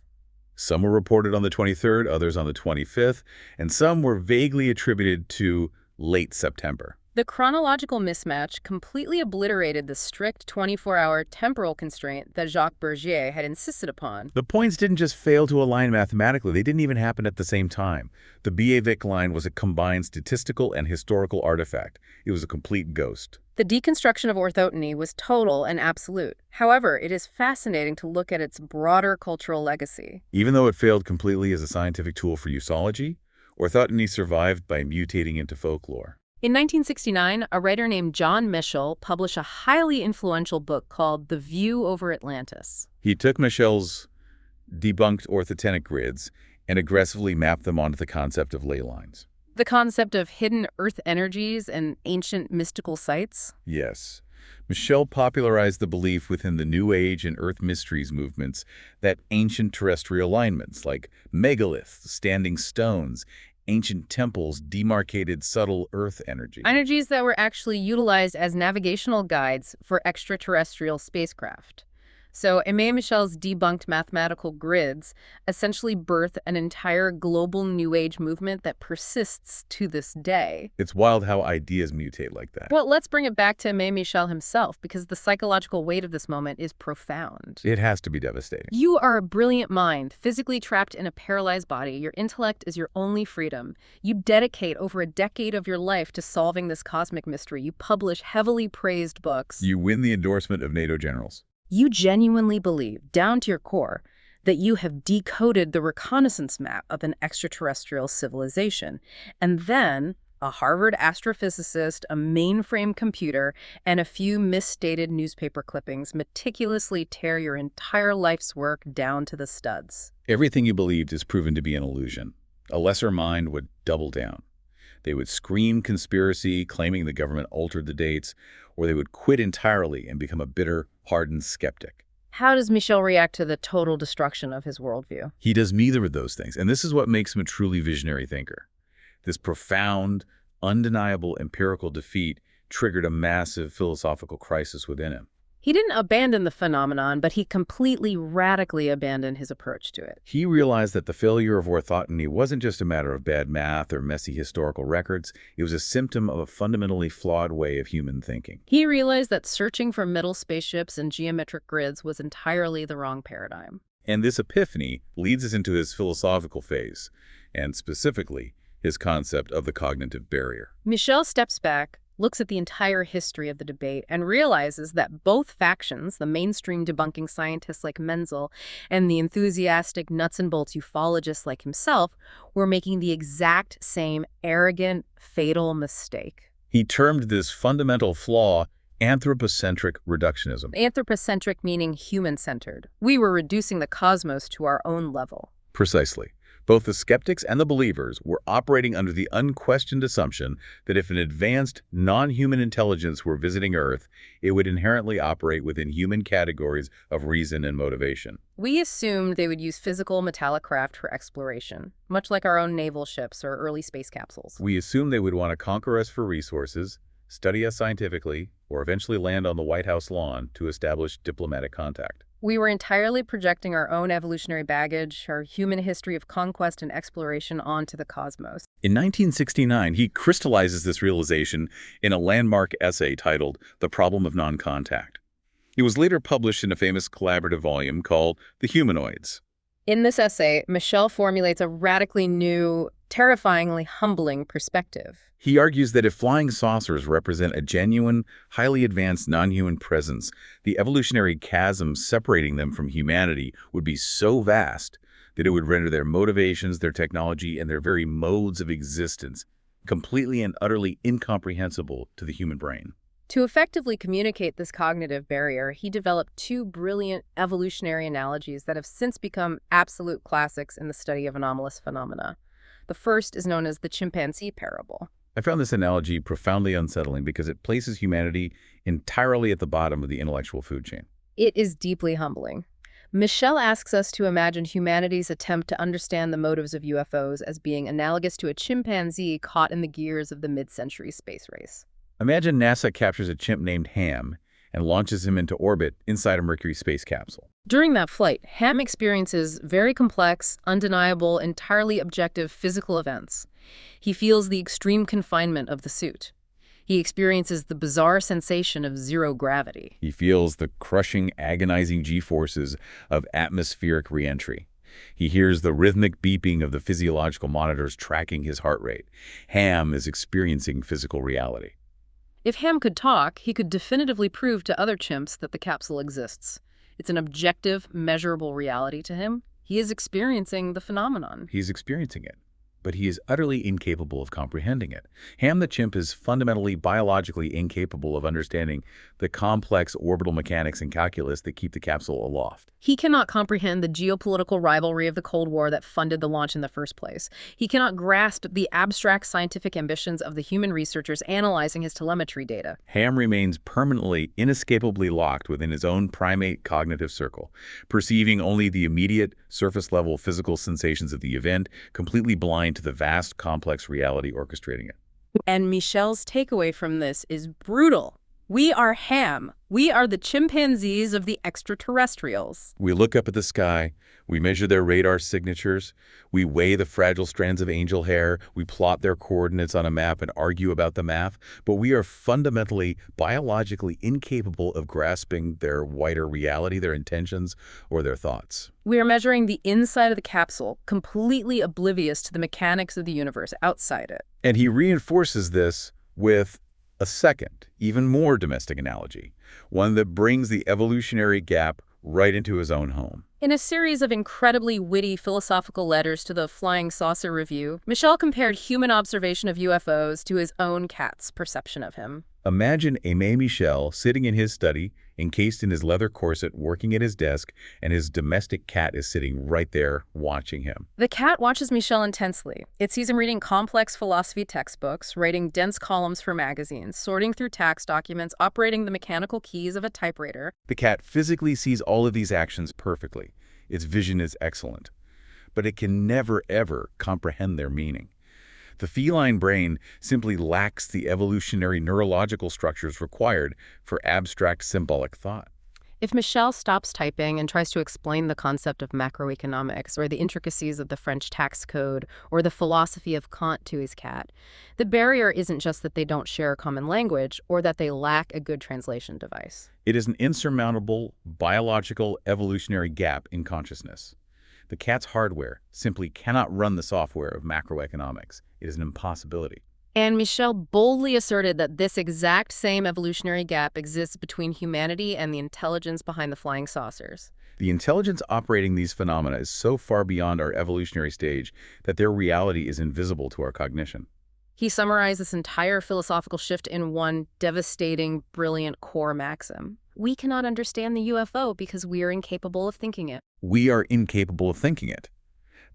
Some were reported on the 23rd, others on the 25th, and some were vaguely attributed to late September. The chronological mismatch completely obliterated the strict 24-hour temporal constraint that Jacques Bergier had insisted upon. The points didn't just fail to align mathematically, they didn't even happen at the same time. The BA-Vic line was a combined statistical and historical artifact. It was a complete ghost. The deconstruction of orthoteny was total and absolute. However, it is fascinating to look at its broader cultural legacy. Even though it failed completely as a scientific tool for usology, orthoteny survived by mutating into folklore. In 1969, a writer named Aimé Michel published a highly influential book called The View Over Atlantis. He took Michel's debunked orthotenic grids and aggressively mapped them onto the concept of ley lines. The concept of hidden Earth energies and ancient mystical sites? Yes. Michel popularized the belief within the New Age and Earth Mysteries movements that ancient terrestrial alignments like megaliths, standing stones, ancient temples demarcated subtle Earth energy. Energies that were actually utilized as navigational guides for extraterrestrial spacecraft. So Aimé Michel's debunked mathematical grids essentially birth an entire global New Age movement that persists to this day. It's wild how ideas mutate like that. Well, let's bring it back to Aimé Michel himself, because the psychological weight of this moment is profound. It has to be devastating. You are a brilliant mind, physically trapped in a paralyzed body. Your intellect is your only freedom. You dedicate over a decade of your life to solving this cosmic mystery. You publish heavily praised books. You win the endorsement of NATO generals. You genuinely believe, down to your core, that you have decoded the reconnaissance map of an extraterrestrial civilization. And then a Harvard astrophysicist, a mainframe computer, and a few misstated newspaper clippings meticulously tear your entire life's work down to the studs. Everything you believed is proven to be an illusion. A lesser mind would double down. They would scream conspiracy, claiming the government altered the dates, or they would quit entirely and become a bitter, hardened skeptic. How does Michel react to the total destruction of his worldview? He does neither of those things, and this is what makes him a truly visionary thinker. This profound, undeniable empirical defeat triggered a massive philosophical crisis within him. He didn't abandon the phenomenon, but he completely, radically abandoned his approach to it. He realized that the failure of orthoteny wasn't just a matter of bad math or messy historical records. It was a symptom of a fundamentally flawed way of human thinking. He realized that searching for middle spaceships and geometric grids was entirely the wrong paradigm. And this epiphany leads us into his philosophical phase, and specifically, his concept of the cognitive barrier. Michel steps back, looks at the entire history of the debate, and realizes that both factions, the mainstream debunking scientists like Menzel and the enthusiastic nuts-and-bolts ufologists like himself, were making the exact same arrogant, fatal mistake. He termed this fundamental flaw anthropocentric reductionism. Anthropocentric meaning human-centered. We were reducing the cosmos to our own level. Precisely. Both the skeptics and the believers were operating under the unquestioned assumption that if an advanced, non-human intelligence were visiting Earth, it would inherently operate within human categories of reason and motivation. We assumed they would use physical metallic craft for exploration, much like our own naval ships or early space capsules. We assumed they would want to conquer us for resources, study us scientifically, or eventually land on the White House lawn to establish diplomatic contact. We were entirely projecting our own evolutionary baggage, our human history of conquest and exploration onto the cosmos. In 1969, he crystallizes this realization in a landmark essay titled The Problem of Non-Contact. It was later published in a famous collaborative volume called The Humanoids. In this essay, Michel formulates a radically new, terrifyingly humbling perspective. He argues that if flying saucers represent a genuine, highly advanced non-human presence, the evolutionary chasm separating them from humanity would be so vast that it would render their motivations, their technology, and their very modes of existence completely and utterly incomprehensible to the human brain. To effectively communicate this cognitive barrier, he developed two brilliant evolutionary analogies that have since become absolute classics in the study of anomalous phenomena. The first is known as the chimpanzee parable. I found this analogy profoundly unsettling because it places humanity entirely at the bottom of the intellectual food chain. It is deeply humbling. Michel asks us to imagine humanity's attempt to understand the motives of UFOs as being analogous to a chimpanzee caught in the gears of the mid-century space race. Imagine NASA captures a chimp named Ham and launches him into orbit inside a Mercury space capsule. During that flight, Ham experiences very complex, undeniable, entirely objective physical events. He feels the extreme confinement of the suit. He experiences the bizarre sensation of zero gravity. He feels the crushing, agonizing G-forces of atmospheric reentry. He hears the rhythmic beeping of the physiological monitors tracking his heart rate. Ham is experiencing physical reality. If Ham could talk, he could definitively prove to other chimps that the capsule exists. It's an objective, measurable reality to him. He is experiencing the phenomenon. He's experiencing it, but he is utterly incapable of comprehending it. Ham the chimp is fundamentally biologically incapable of understanding the complex orbital mechanics and calculus that keep the capsule aloft. He cannot comprehend the geopolitical rivalry of the Cold War that funded the launch in the first place. He cannot grasp the abstract scientific ambitions of the human researchers analyzing his telemetry data. Ham remains permanently, inescapably locked within his own primate cognitive circle, perceiving only the immediate, surface-level physical sensations of the event, completely blind to the vast, complex reality orchestrating it. And Michel's takeaway from this is brutal. We are Ham. We are the chimpanzees of the extraterrestrials. We look up at the sky, we measure their radar signatures, we weigh the fragile strands of angel hair, we plot their coordinates on a map and argue about the math, but we are fundamentally, biologically incapable of grasping their wider reality, their intentions, or their thoughts. We are measuring the inside of the capsule, completely oblivious to the mechanics of the universe outside it. And he reinforces this with a second, even more domestic analogy, one that brings the evolutionary gap right into his own home. In a series of incredibly witty philosophical letters to the Flying Saucer Review, Michel compared human observation of UFOs to his own cat's perception of him. Imagine Aimé Michel sitting in his study, encased in his leather corset, working at his desk, and his domestic cat is sitting right there watching him. The cat watches Michel intensely. It sees him reading complex philosophy textbooks, writing dense columns for magazines, sorting through tax documents, operating the mechanical keys of a typewriter. The cat physically sees all of these actions perfectly. Its vision is excellent. But it can never, ever comprehend their meaning. The feline brain simply lacks the evolutionary neurological structures required for abstract symbolic thought. If Michel stops typing and tries to explain the concept of macroeconomics or the intricacies of the French tax code or the philosophy of Kant to his cat, the barrier isn't just that they don't share a common language or that they lack a good translation device. It is an insurmountable biological evolutionary gap in consciousness. The cat's hardware simply cannot run the software of macroeconomics. It is an impossibility. And Michel boldly asserted that this exact same evolutionary gap exists between humanity and the intelligence behind the flying saucers. The intelligence operating these phenomena is so far beyond our evolutionary stage that their reality is invisible to our cognition. He summarized this entire philosophical shift in one devastating, brilliant core maxim. We cannot understand the UFO because we are incapable of thinking it. We are incapable of thinking it.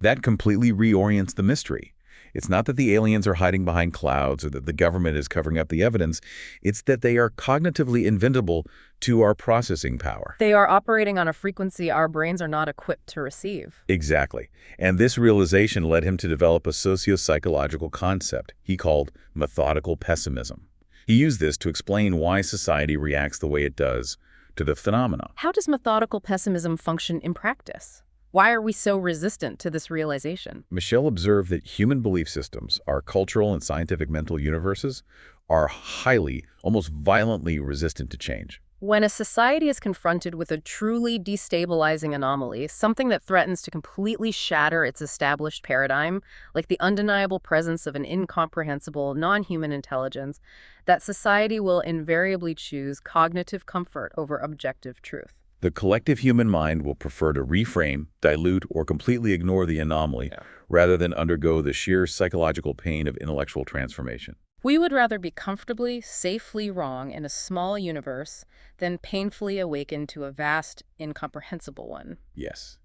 That completely reorients the mystery. It's not that the aliens are hiding behind clouds or that the government is covering up the evidence. It's that they are cognitively invisible to our processing power. They are operating on a frequency our brains are not equipped to receive. Exactly. And this realization led him to develop a socio-psychological concept he called methodical pessimism. He used this to explain why society reacts the way it does to the phenomena. How does methodical pessimism function in practice? Why are we so resistant to this realization? Michel observed that human belief systems, our cultural and scientific mental universes, are highly, almost violently resistant to change. When a society is confronted with a truly destabilizing anomaly, something that threatens to completely shatter its established paradigm, like the undeniable presence of an incomprehensible, non-human intelligence, that society will invariably choose cognitive comfort over objective truth. The collective human mind will prefer to reframe, dilute, or completely ignore the anomaly rather than undergo the sheer psychological pain of intellectual transformation. We would rather be comfortably, safely wrong in a small universe than painfully awaken to a vast, incomprehensible one. Yes.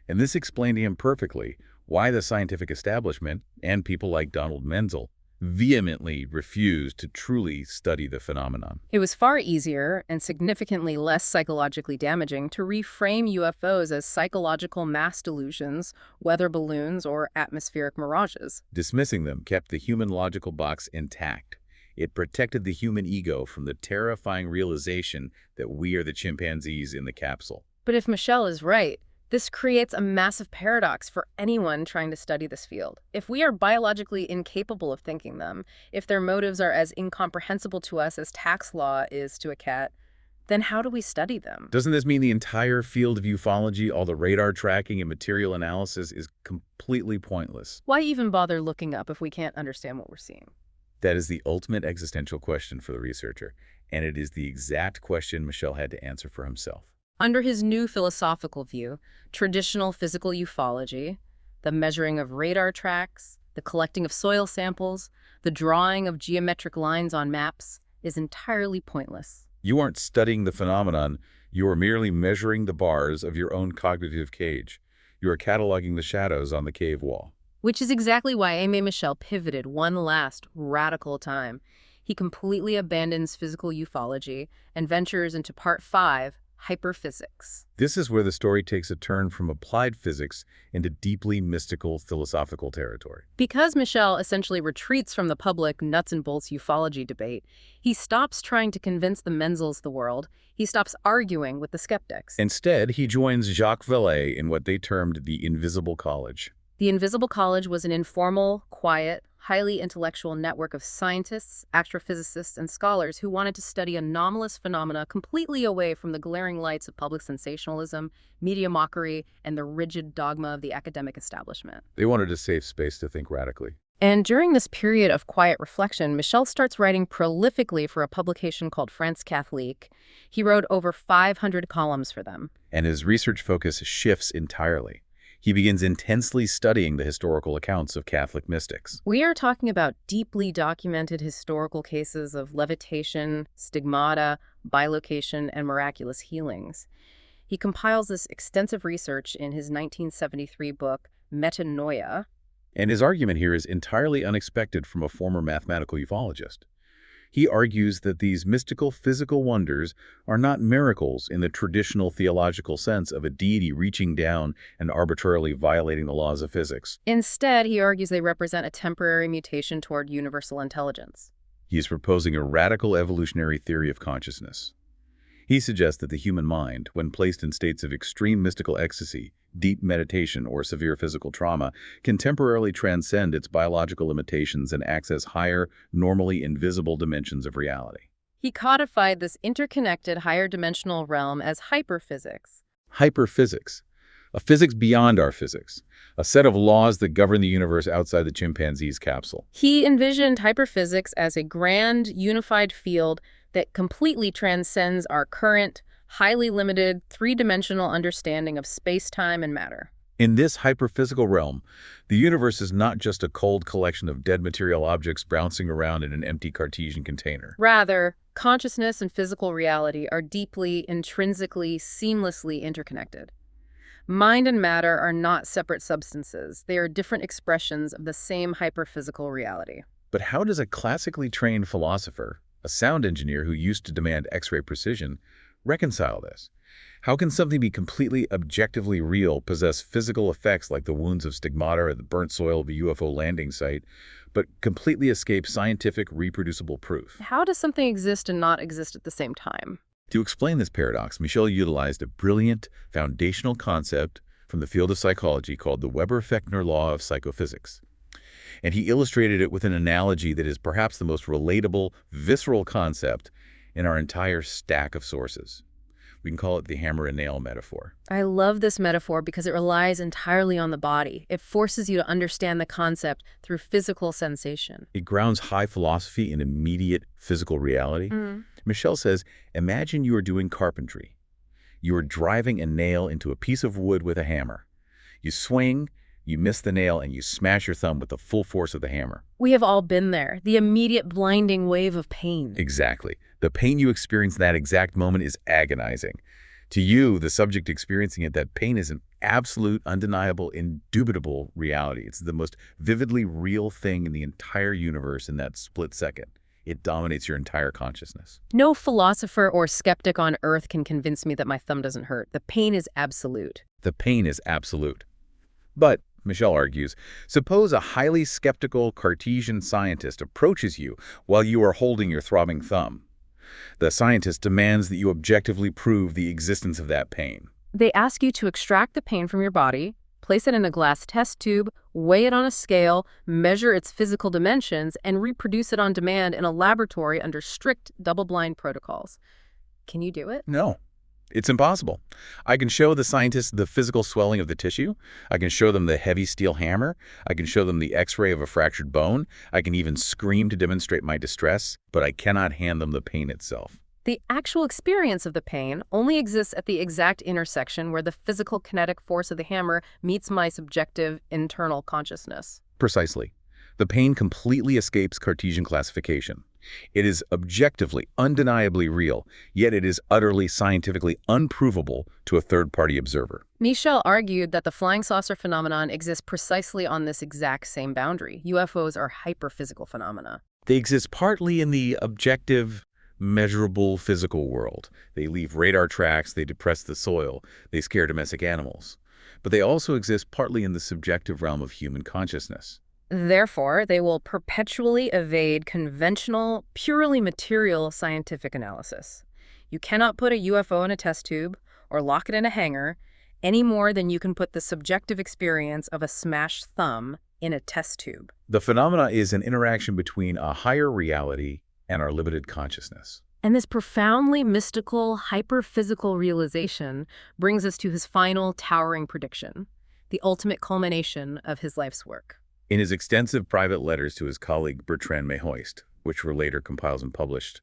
And this explained to him perfectly why the scientific establishment and people like Donald Menzel vehemently refused to truly study the phenomenon. It was far easier and significantly less psychologically damaging to reframe UFOs as psychological mass delusions, weather balloons, or atmospheric mirages. Dismissing them kept the human logical box intact. It protected the human ego from the terrifying realization that we are the chimpanzees in the capsule. But if Michel is right, This creates a massive paradox for anyone trying to study this field. If we are biologically incapable of thinking them, if their motives are as incomprehensible to us as tax law is to a cat, then how do we study them? Doesn't this mean the entire field of ufology, all the radar tracking and material analysis, is completely pointless? Why even bother looking up if we can't understand what we're seeing? That is the ultimate existential question for the researcher, and it is the exact question Michel had to answer for himself. Under his new philosophical view, traditional physical ufology, the measuring of radar tracks, the collecting of soil samples, the drawing of geometric lines on maps, is entirely pointless. You aren't studying the phenomenon, you are merely measuring the bars of your own cognitive cage. You are cataloging the shadows on the cave wall. Which is exactly why Aimé Michel pivoted one last radical time. He completely abandons physical ufology and ventures into part 5, hyperphysics. This is where the story takes a turn from applied physics into deeply mystical philosophical territory. Because Michel essentially retreats from the public nuts and bolts ufology debate, he stops trying to convince the Menzels of the world. He stops arguing with the skeptics. Instead, he joins Jacques Vallée in what they termed the Invisible College. The Invisible College was an informal, quiet, highly intellectual network of scientists, astrophysicists, and scholars who wanted to study anomalous phenomena completely away from the glaring lights of public sensationalism, media mockery, and the rigid dogma of the academic establishment. They wanted a safe space to think radically. And during this period of quiet reflection, Michel starts writing prolifically for a publication called France Catholique. He wrote over 500 columns for them. And his research focus shifts entirely. He begins intensely studying the historical accounts of Catholic mystics. We are talking about deeply documented historical cases of levitation, stigmata, bilocation, and miraculous healings. He compiles this extensive research in his 1973 book, Metanoia. And his argument here is entirely unexpected from a former mathematical ufologist. He argues that these mystical physical wonders are not miracles in the traditional theological sense of a deity reaching down and arbitrarily violating the laws of physics. Instead, he argues they represent a temporary mutation toward universal intelligence. He is proposing a radical evolutionary theory of consciousness. He suggests that the human mind, when placed in states of extreme mystical ecstasy, deep meditation, or severe physical trauma, can temporarily transcend its biological limitations and access higher, normally invisible dimensions of reality. He codified this interconnected higher dimensional realm as hyperphysics. Hyperphysics, a physics beyond our physics, a set of laws that govern the universe outside the chimpanzee's capsule. He envisioned hyperphysics as a grand, unified field that completely transcends our current, highly limited, three-dimensional understanding of space-time and matter. In this hyperphysical realm, the universe is not just a cold collection of dead material objects bouncing around in an empty Cartesian container. Rather, consciousness and physical reality are deeply, intrinsically, seamlessly interconnected. Mind and matter are not separate substances. They are different expressions of the same hyperphysical reality. But how does a classically trained philosopher, a sound engineer who used to demand X-ray precision, reconcile this? How can something be completely objectively real, possess physical effects like the wounds of stigmata or the burnt soil of a UFO landing site, but completely escape scientific reproducible proof? How does something exist and not exist at the same time? To explain this paradox, Michel utilized a brilliant foundational concept from the field of psychology called the Weber-Fechner law of psychophysics. And he illustrated it with an analogy that is perhaps the most relatable, visceral concept in our entire stack of sources. We can call it the hammer and nail metaphor. I love this metaphor because it relies entirely on the body. It forces you to understand the concept through physical sensation. It grounds high philosophy in immediate physical reality. Michel says, imagine you are doing carpentry. You are driving a nail into a piece of wood with a hammer. You swing, you miss the nail, and you smash your thumb with the full force of the hammer. We have all been there. The immediate blinding wave of pain. Exactly. The pain you experience in that exact moment is agonizing. To you, the subject experiencing it, that pain is an absolute, undeniable, indubitable reality. It's the most vividly real thing in the entire universe in that split second. It dominates your entire consciousness. No philosopher or skeptic on earth can convince me that my thumb doesn't hurt. The pain is absolute. The pain is absolute. But, Michel argues, suppose a highly skeptical Cartesian scientist approaches you while you are holding your throbbing thumb. The scientist demands that you objectively prove the existence of that pain. They ask you to extract the pain from your body, place it in a glass test tube, weigh it on a scale, measure its physical dimensions, and reproduce it on demand in a laboratory under strict double-blind protocols. Can you do it? No, it's impossible. I can show the scientists the physical swelling of the tissue. I can show them the heavy steel hammer. I can show them the x-ray of a fractured bone. I can even scream to demonstrate my distress, but I cannot hand them the pain itself. The actual experience of the pain only exists at the exact intersection where the physical kinetic force of the hammer meets my subjective internal consciousness. Precisely. The pain completely escapes Cartesian classification. It is objectively, undeniably real, yet it is utterly scientifically unprovable to a third-party observer. Michel argued that the flying saucer phenomenon exists precisely on this exact same boundary. UFOs are hyperphysical phenomena. They exist partly in the objective, measurable physical world. They leave radar tracks, they depress the soil, they scare domestic animals. But they also exist partly in the subjective realm of human consciousness. Therefore, they will perpetually evade conventional, purely material scientific analysis. You cannot put a UFO in a test tube or lock it in a hangar any more than you can put the subjective experience of a smashed thumb in a test tube. The phenomena is an interaction between a higher reality and our limited consciousness. And this profoundly mystical, hyperphysical realization brings us to his final towering prediction, the ultimate culmination of his life's work. In his extensive private letters to his colleague Bertrand Mehoist, which were later compiled and published,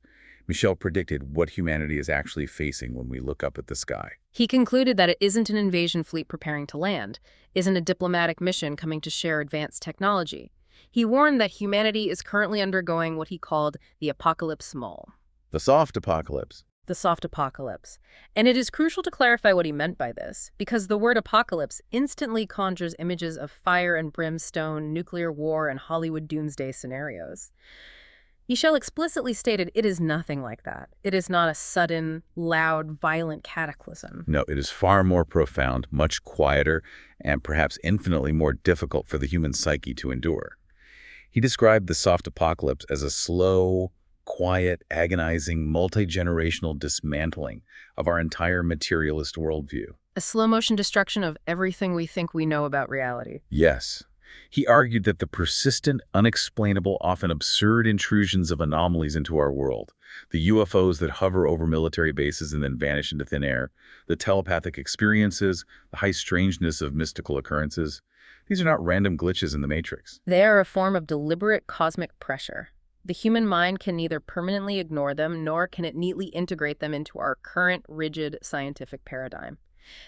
Michel predicted what humanity is actually facing when we look up at the sky. He concluded that it isn't an invasion fleet preparing to land, isn't a diplomatic mission coming to share advanced technology. He warned that humanity is currently undergoing what he called the apocalypse small. The soft apocalypse. The soft apocalypse. And it is crucial to clarify what he meant by this, because the word apocalypse instantly conjures images of fire and brimstone, nuclear war, and Hollywood doomsday scenarios. Michel explicitly stated it is nothing like that. It is not a sudden, loud, violent cataclysm. No, it is far more profound, much quieter, and perhaps infinitely more difficult for the human psyche to endure. He described the soft apocalypse as a slow, quiet, agonizing, multi-generational dismantling of our entire materialist worldview. A slow-motion destruction of everything we think we know about reality. Yes. He argued that the persistent, unexplainable, often absurd intrusions of anomalies into our world, the UFOs that hover over military bases and then vanish into thin air, the telepathic experiences, the high strangeness of mystical occurrences, these are not random glitches in the Matrix. They are a form of deliberate cosmic pressure. The human mind can neither permanently ignore them, nor can it neatly integrate them into our current, rigid scientific paradigm.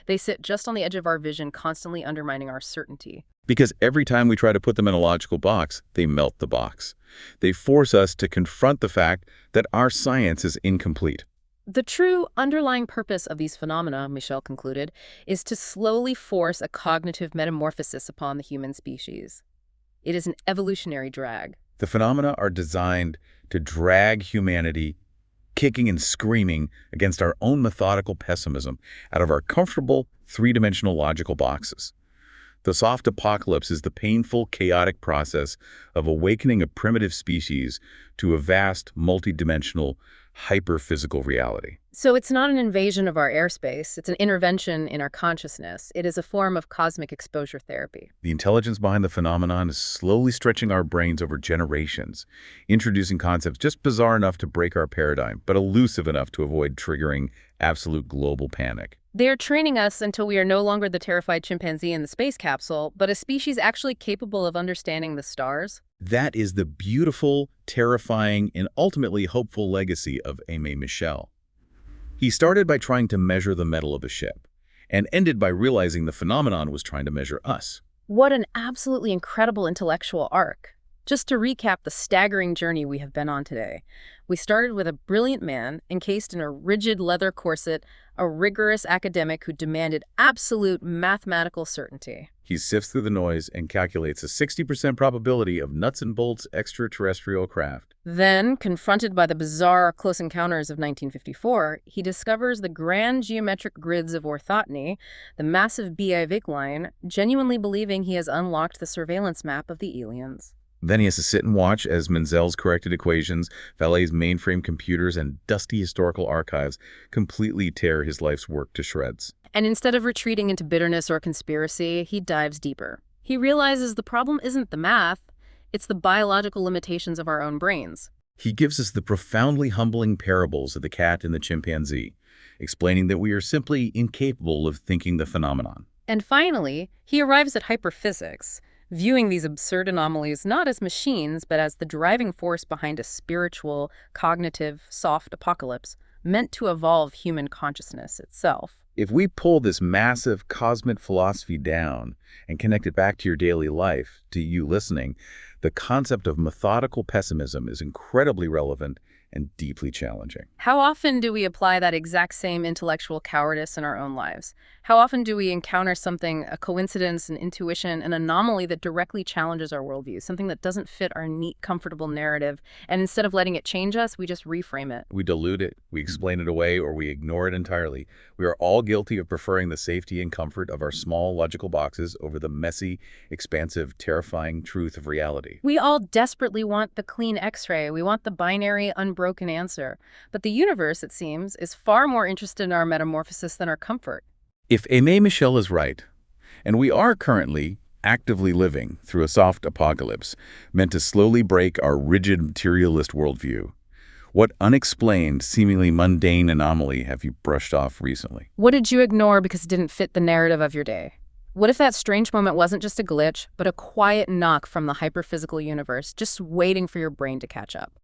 They sit just on the edge of our vision, constantly undermining our certainty. Because every time we try to put them in a logical box, they melt the box. They force us to confront the fact that our science is incomplete. The true underlying purpose of these phenomena, Michel concluded, is to slowly force a cognitive metamorphosis upon the human species. It is an evolutionary drag. The phenomena are designed to drag humanity, kicking and screaming against our own methodical pessimism, out of our comfortable, three-dimensional logical boxes. The soft apocalypse is the painful, chaotic process of awakening a primitive species to a vast, multidimensional, hyper-physical reality. So it's not an invasion of our airspace, it's an intervention in our consciousness. It is a form of cosmic exposure therapy. The intelligence behind the phenomenon is slowly stretching our brains over generations, introducing concepts just bizarre enough to break our paradigm, but elusive enough to avoid triggering absolute global panic. They are training us until we are no longer the terrified chimpanzee in the space capsule, but a species actually capable of understanding the stars. That is the beautiful, terrifying, and ultimately hopeful legacy of Aimé Michel. He started by trying to measure the metal of a ship, and ended by realizing the phenomenon was trying to measure us. What an absolutely incredible intellectual arc. Just to recap the staggering journey we have been on today, we started with a brilliant man encased in a rigid leather corset, a rigorous academic who demanded absolute mathematical certainty. He sifts through the noise and calculates a 60% probability of nuts and bolts extraterrestrial craft. Then, confronted by the bizarre Close Encounters of 1954, he discovers the grand geometric grids of orthoteny, the massive Biavik line, genuinely believing he has unlocked the surveillance map of the aliens. Then he has to sit and watch as Menzel's corrected equations, Vallee's mainframe computers, and dusty historical archives completely tear his life's work to shreds. And instead of retreating into bitterness or conspiracy, he dives deeper. He realizes the problem isn't the math, it's the biological limitations of our own brains. He gives us the profoundly humbling parables of the cat and the chimpanzee, explaining that we are simply incapable of thinking the phenomenon. And finally, he arrives at hyperphysics, viewing these absurd anomalies not as machines, but as the driving force behind a spiritual, cognitive, soft apocalypse meant to evolve human consciousness itself. If we pull this massive cosmic philosophy down and connect it back to your daily life, to you listening, the concept of methodical pessimism is incredibly relevant and deeply challenging. How often do we apply that exact same intellectual cowardice in our own lives? How often do we encounter something, a coincidence, an intuition, an anomaly that directly challenges our worldview, something that doesn't fit our neat, comfortable narrative, and instead of letting it change us, we just reframe it? We dilute it, we explain it away, or we ignore it entirely. We are all guilty of preferring the safety and comfort of our small logical boxes over the messy, expansive, terrifying truth of reality. We all desperately want the clean X-ray. We want the binary, unbroken answer. But the universe, it seems, is far more interested in our metamorphosis than our comfort. If Aimé Michel is right, and we are currently actively living through a soft apocalypse meant to slowly break our rigid materialist worldview, what unexplained, seemingly mundane anomaly have you brushed off recently? What did you ignore because it didn't fit the narrative of your day? What if that strange moment wasn't just a glitch, but a quiet knock from the hyperphysical universe, just waiting for your brain to catch up?